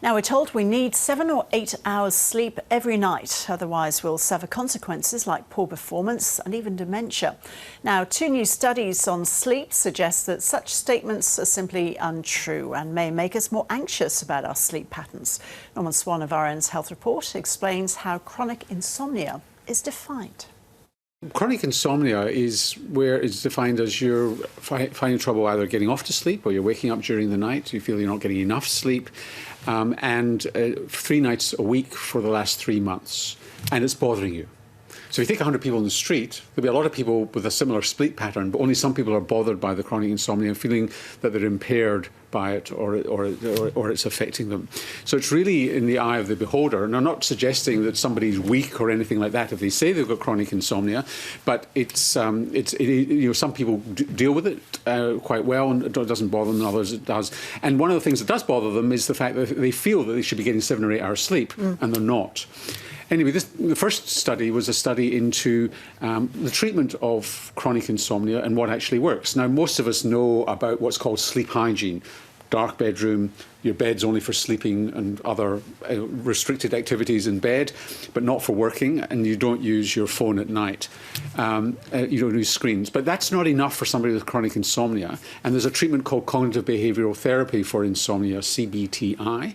Now, we're told we need 7 or 8 hours sleep every night, otherwise we'll suffer consequences like poor performance and even dementia. Now, 2 new studies on sleep suggest that such statements are simply untrue and may make us more anxious about our sleep patterns. Swan of RN's Health Report explains how chronic insomnia is defined. Chronic insomnia is where it's defined as you're finding trouble either getting off to sleep or you're waking up during the night, you feel you're not getting enough sleep, and 3 nights a week for the last 3 months, and it's bothering you. So if you take 100 people in the street, there'll be a lot of people with a similar sleep pattern, but only some people are bothered by the chronic insomnia and feeling that they're impaired by it or it's affecting them. So it's really in the eye of the beholder. And I'm not suggesting that somebody's weak or anything like that if they say they've got chronic insomnia, but some people deal with it quite well and it doesn't bother them, and others it does. And one of the things that does bother them is the fact that they feel that they should be getting 7 or 8 hours sleep, and they're not. Anyway, the first study was a study into the treatment of chronic insomnia and what actually works. Now, most of us know about what's called sleep hygiene. Dark bedroom, your bed's only for sleeping and other restricted activities in bed, but not for working, and you don't use your phone at night. You don't use screens. But that's not enough for somebody with chronic insomnia. And there's a treatment called cognitive behavioural therapy for insomnia, CBTI.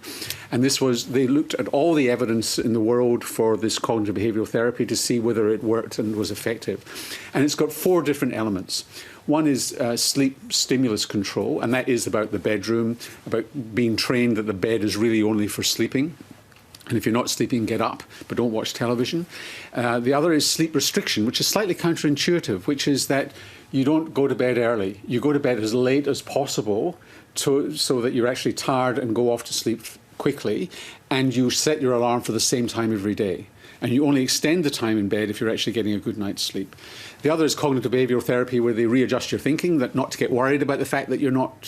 And they looked at all the evidence in the world for this cognitive behavioural therapy to see whether it worked and was effective. And it's got 4 different elements. One is sleep stimulus control, and that is about the bedroom, about being trained that the bed is really only for sleeping. And if you're not sleeping, get up, but don't watch television. The other is sleep restriction, which is slightly counterintuitive, which is that you don't go to bed early. You go to bed as late as possible so that you're actually tired and go off to sleep quickly, and you set your alarm for the same time every day. And you only extend the time in bed if you're actually getting a good night's sleep. The other is cognitive behavioural therapy, where they readjust your thinking, that not to get worried about the fact that you're not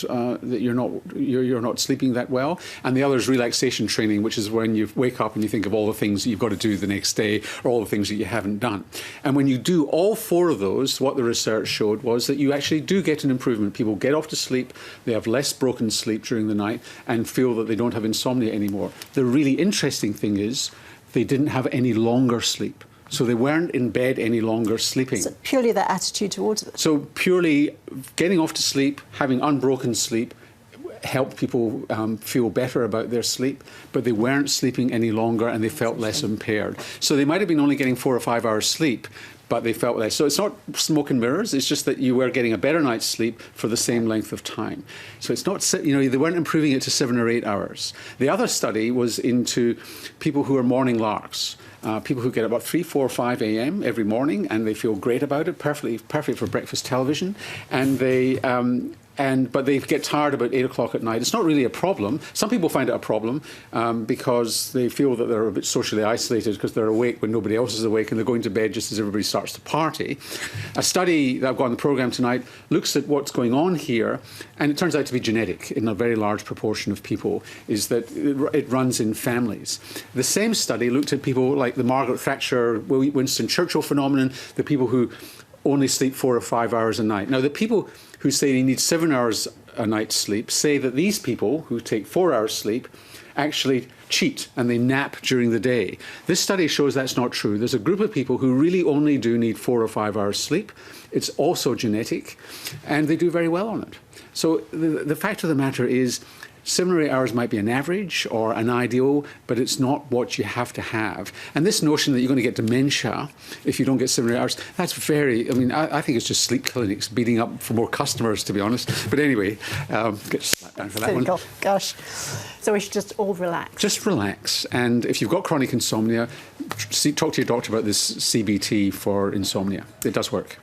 sleeping that well. And the other is relaxation training, which is when you wake up and you think of all the things that you've got to do the next day or all the things that you haven't done. And when you do all 4 of those, what the research showed was that you actually do get an improvement. People get off to sleep, they have less broken sleep during the night, and feel that they don't have insomnia anymore. The really interesting thing is they didn't have any longer sleep. So they weren't in bed any longer sleeping. So purely their attitude towards it. So purely getting off to sleep, having unbroken sleep, helped people feel better about their sleep, but they weren't sleeping any longer and they felt less impaired. So they might have been only getting 4 or 5 hours sleep, but they felt less. So it's not smoke and mirrors, it's just that you were getting a better night's sleep for the same length of time. So it's not, they weren't improving it to 7 or 8 hours. The other study was into people who are morning larks. People who get about 3, 4, 5 a.m. every morning, and they feel great about it, perfect for breakfast television, and but they get tired about 8 o'clock at night. It's not really a problem. Some people find it a problem because they feel that they're a bit socially isolated because they're awake when nobody else is awake and they're going to bed just as everybody starts to party. A study that I've got on the programme tonight looks at what's going on here, and it turns out to be genetic in a very large proportion of people, is that it runs in families. The same study looked at people like the Margaret Thatcher, Winston Churchill phenomenon, the people who only sleep 4 or 5 hours a night. Now, the people who say they need 7 hours a night's sleep say that these people who take 4 hours sleep actually cheat and they nap during the day. This study shows that's not true. There's a group of people who really only do need 4 or 5 hours sleep. It's also genetic, and they do very well on it. So the fact of the matter is, 7 or 8 hours might be an average or an ideal, but it's not what you have to have. And this notion that you're going to get dementia if you don't get 7 or 8 hours, that's I think it's just sleep clinics beating up for more customers, to be honest. But anyway, get slapped down for that one. Gosh. So we should just all relax. Just relax. And if you've got chronic insomnia, talk to your doctor about this CBT for insomnia. It does work.